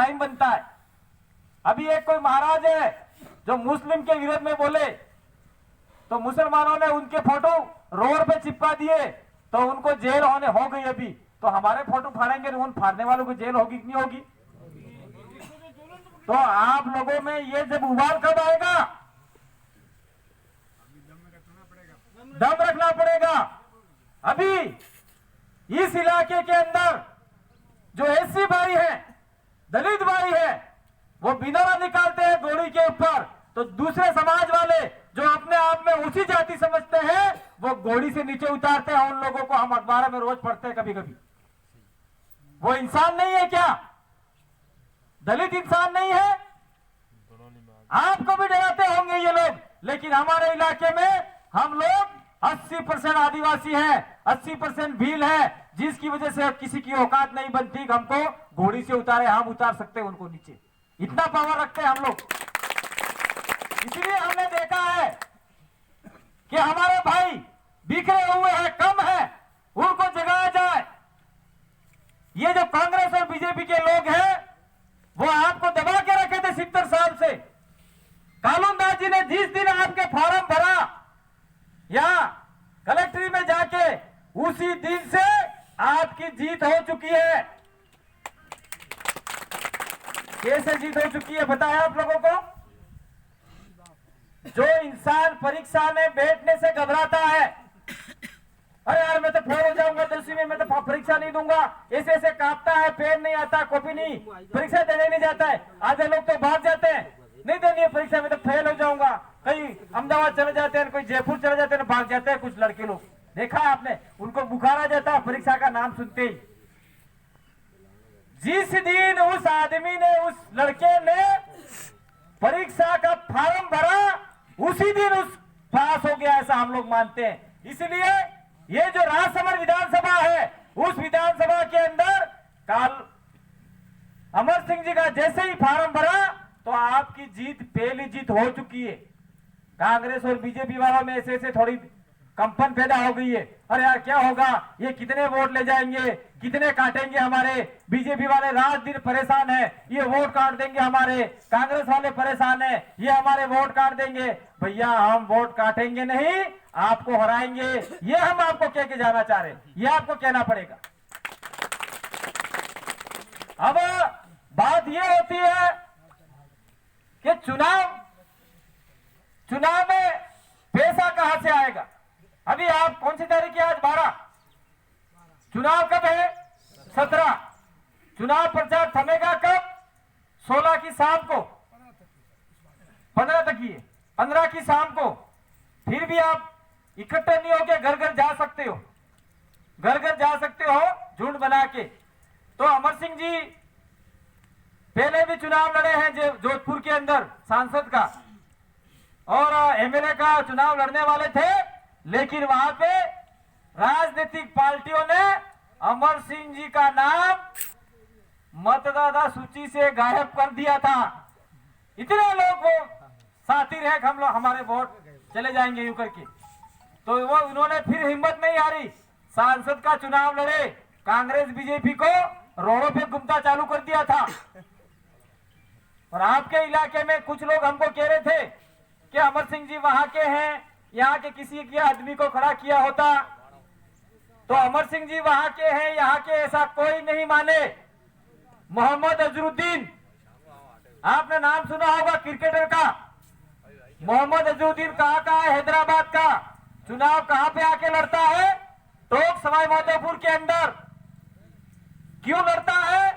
Crime बनता है। अभी एक कोई महाराज है जो मुस्लिम के विरोध में बोले तो मुसलमानों ने उनके फोटो रोड पे चिपका दिए तो उनको जेल होने हो गई। अभी तो हमारे फोटो फाड़ेंगे तो उन फाड़ने वालों को जेल होगी कि नहीं होगी? तो आप लोगों में ये जब उबाल कब आएगा? दम रखना पड़ेगा। अभी इस इलाके के अंदर जो एससी भाई है, दलित भाई है, वो बिना निकालते हैं गोली के ऊपर, तो दूसरे समाज वाले जो अपने आप में ऊंची जाति समझते हैं वो गोली से नीचे उतारते हैं उन लोगों को। हम अखबार में रोज पढ़ते हैं कभी कभी। वो इंसान नहीं है क्या? दलित इंसान नहीं है? आपको भी डराते होंगे ये लोग, लेकिन हमारे इलाके में हम लोग 80% आदिवासी हैं, 80% भील है, जिसकी वजह से किसी की औकात नहीं बनती हमको घोड़ी से उतारे। हम उतार सकते हैं उनको नीचे, इतना पावर रखते हैं हम लोग। इसलिए हमने देखा है कि हमारे भाई बिखरे हुए हैं, कम है, उनको जगाया जाए। ये जो कांग्रेस और बीजेपी के लोग हैं वो आपको दबा के रखे थे 70 साल से। कालूनदास जी ने जिस दिन आपके फॉर्म भरा या कलेक्ट्री में जाके, उसी दिन से आपकी जीत हो चुकी है। कैसे जीत हो चुकी है बताया आप लोगों को? जो इंसान परीक्षा में बैठने से घबराता है, अरे यार मैं तो फेल हो जाऊंगा 10वीं में, मैं तो परीक्षा नहीं दूंगा, ऐसे ऐसे कांपता है, पेन नहीं आता, कॉपी नहीं, परीक्षा देने नहीं जाता है। आधे लोग तो भाग जाते हैं, नहीं देनी है परीक्षा में तो फेल हो जाऊंगा, कहीं अहमदाबाद चले जाते हैं, कोई जयपुर चले जाते हैं, भाग जाते हैं। कुछ लड़के लोग देखा है आपने, उनको बुखार आ जाता है परीक्षा का नाम सुनते ही। जिस दिन उस आदमी ने, उस लड़के ने परीक्षा का फॉर्म भरा, उसी दिन उस पास हो गया, ऐसा हम लोग मानते हैं। इसलिए ये जो राजसमंद विधानसभा है, उस विधानसभा के अंदर काल अमर सिंह जी का जैसे ही फॉर्म भरा तो आपकी जीत पहली जीत हो चुकी है। कांग्रेस और बीजेपी वालों में ऐसे ऐसे थोड़ी कंपन पैदा हो गई है, अरे यार क्या होगा, ये कितने वोट ले जाएंगे, कितने काटेंगे हमारे। बीजेपी वाले रात दिन परेशान है, ये वोट काट देंगे हमारे। कांग्रेस वाले परेशान है, ये हमारे वोट काट देंगे। भैया हम वोट काटेंगे नहीं, आपको हराएंगे, ये हम आपको कह के जाना चाह रहे हैं, ये आपको कहना पड़ेगा। अब बात ये होती है कि चुनाव में पैसा कहां से आएगा। अभी आप कौन सी तारीख है आज? 12। चुनाव कब है? 17। चुनाव प्रचार थमेगा कब? 16 की शाम को, 15 तक ही है, 15 की शाम को। फिर भी आप इकट्ठे नहीं होके घर घर जा सकते हो, घर घर जा सकते हो झुंड बना के। तो अमर सिंह जी पहले भी चुनाव लड़े हैं जोधपुर के अंदर सांसद का, और एमएलए का चुनाव लड़ने वाले थे, लेकिन वहां पे राजनीतिक पार्टियों ने अमर सिंह जी का नाम मतदाता सूची से गायब कर दिया था। इतने लोग वो साथी रहे, हम लोग हमारे वोट चले जाएंगे यूं करके। तो वो उन्होंने फिर हिम्मत नहीं हारी, सांसद का चुनाव लड़े, कांग्रेस बीजेपी को रोडों पे घूमता चालू कर दिया था। और आपके इलाके में कुछ लोग हमको कह रहे थे कि अमर सिंह जी वहां के हैं, यहाँ के किसी के आदमी को खड़ा किया होता। तो अमर सिंह जी वहां के हैं, यहाँ के, ऐसा कोई नहीं माने। मोहम्मद अजरुद्दीन, आपने नाम सुना होगा क्रिकेटर का। मोहम्मद अजरुद्दीन कहाँ का है? हैदराबाद का। चुनाव कहाँ पे आके लड़ता है? टोक सवाई माधोपुर के अंदर। क्यों लड़ता है?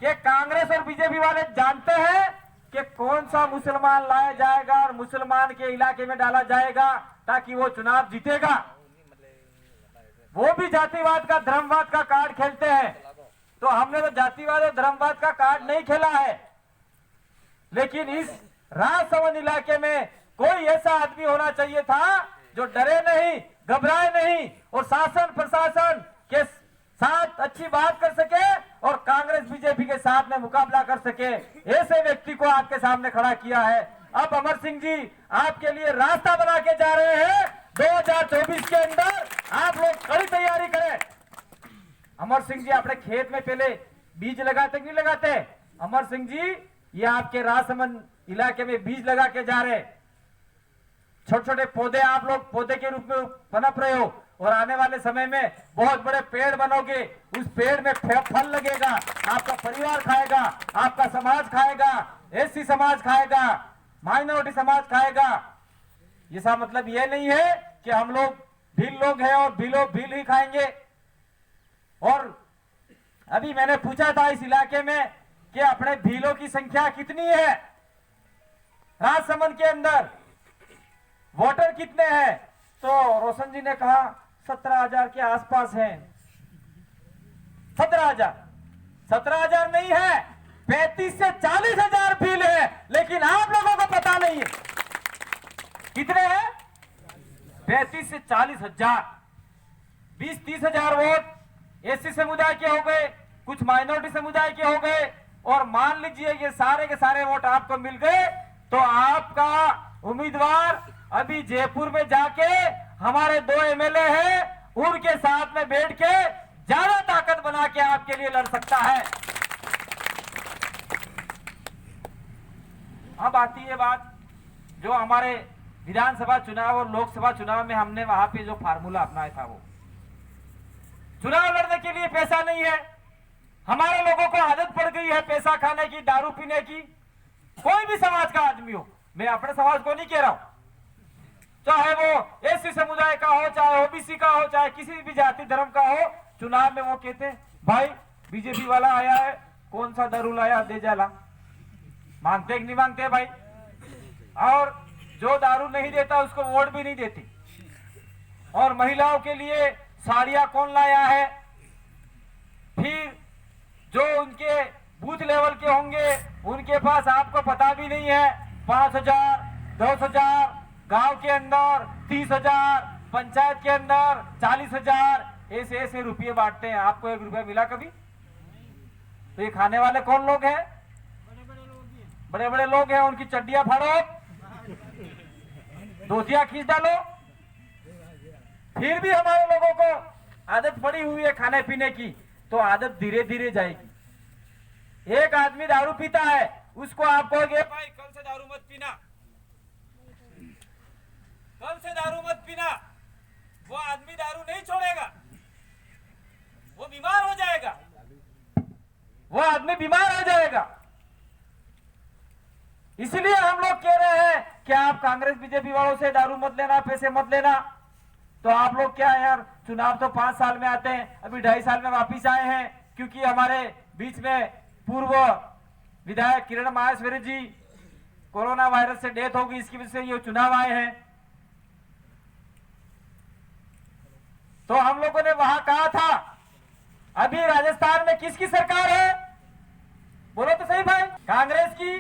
कि कांग्रेस और बीजेपी वाले जानते हैं कि कौन सा मुसलमान लाया जाएगा और मुसलमान के इलाके में डाला जाएगा ताकि वो चुनाव जीतेगा। वो भी जातिवाद का, धर्मवाद का कार्ड खेलते हैं। तो हमने तो जातिवाद और धर्मवाद का कार्ड नहीं खेला है, लेकिन इस राजसमंद इलाके में कोई ऐसा आदमी होना चाहिए था जो डरे नहीं, घबराए नहीं और शासन प्रशासन के साथ अच्छी बात कर सके और कांग्रेस बीजेपी के साथ में मुकाबला कर सके। ऐसे व्यक्ति को आपके सामने खड़ा किया है। अब अमर सिंह जी आपके लिए रास्ता बना के जा रहे हैं। 2024 के अंदर आप लोग कड़ी तैयारी करें। अमर सिंह जी अपने खेत में पहले बीज लगाते नहीं लगाते? अमर सिंह जी, ये आपके राजसमंद इलाके में बीज लगा के जा रहे, छोटे छोटे पौधे आप लोग पौधे के रूप में पनप रहे हो और आने वाले समय में बहुत बड़े पेड़ बनोगे। उस पेड़ में फल लगेगा, आपका परिवार खाएगा, आपका समाज खाएगा, एससी समाज खाएगा, माइनॉरिटी समाज खाएगा। इसका मतलब ये नहीं है कि हम लोग भील लोग हैं और भील ही खाएंगे। और अभी मैंने पूछा था इस इलाके में कि अपने भीलों की संख्या कितनी है, राजसमंद के अंदर वोटर कितने हैं, तो रोशन जी ने कहा 17,000 के आसपास हैं। 17,000 नहीं है, 35 से 40,000 भील है, लेकिन आप लोगों को पता नहीं है कितने हैं। 35 से 40,000, 20-30 हजार वोट एससी समुदाय के हो गए, कुछ माइनॉरिटी समुदाय के हो गए, और मान लीजिए ये सारे के सारे वोट आपको मिल गए, तो आपका उम्मीदवार अभी जयपुर में जाके हमारे 2 एमएलए हैं, उनके साथ में बैठ के ज्यादा ताकत बना के आपके लिए लड़ सकता है। अब आती है बात जो हमारे विधानसभा चुनाव और लोकसभा चुनाव में हमने वहां पे जो फार्मूला अपनाया था, वो चुनाव लड़ने के लिए पैसा नहीं है। हमारे लोगों को आदत पड़ गई है पैसा खाने की, दारू पीने की। कोई भी समाज का आदमी हो, मैं अपने समाज को नहीं कह रहा हूं, चाहे वो एससी समुदाय का हो, चाहे ओबीसी का हो, चाहे किसी भी जाति धर्म का हो, चुनाव में वो कहते हैं भाई बीजेपी वाला आया है, कौन सा दारू लाया, दे जाला। मांगते कि नहीं मांगते भाई? और जो दारू नहीं देता उसको वोट भी नहीं देती। और महिलाओं के लिए साड़ियां कौन लाया है? फिर जो उनके बूथ लेवल के होंगे उनके पास आपको पता भी नहीं है, 5,000, 10,000, गांव के अंदर 30,000, पंचायत के अंदर 40,000, ऐसे ऐसे रुपये बांटते हैं। आपको 1 रुपया मिला कभी? तो ये खाने वाले कौन लोग हैं? बड़े बड़े लोग हैं। उनकी चड्डियां फाड़ो, धोतियां खींच डालो। फिर भी हमारे लोगों को आदत पड़ी हुई है खाने पीने की, तो आदत धीरे धीरे जाएगी। एक आदमी दारू पीता है, उसको आप कहोगे भाई कल से दारू मत पीना, कल से दारू मत पीना, वो आदमी दारू नहीं छोड़ेगा, वो बीमार हो जाएगा, वो आदमी बीमार हो जाएगा। इसलिए हम लोग कह रहे हैं कि आप कांग्रेस बीजेपी वालों से दारू मत लेना, पैसे मत लेना। तो आप लोग क्या है यार, चुनाव तो 5 साल में आते हैं, अभी 2.5 साल में वापिस आए हैं, क्योंकि हमारे बीच में पूर्व विधायक किरण माहेश्वरी जी कोरोना वायरस से डेथ हो गई, इसकी वजह से ये चुनाव आए हैं। तो हम लोगों ने वहां कहा था, अभी राजस्थान में किसकी सरकार है? बोलो तो सही भाई। कांग्रेस की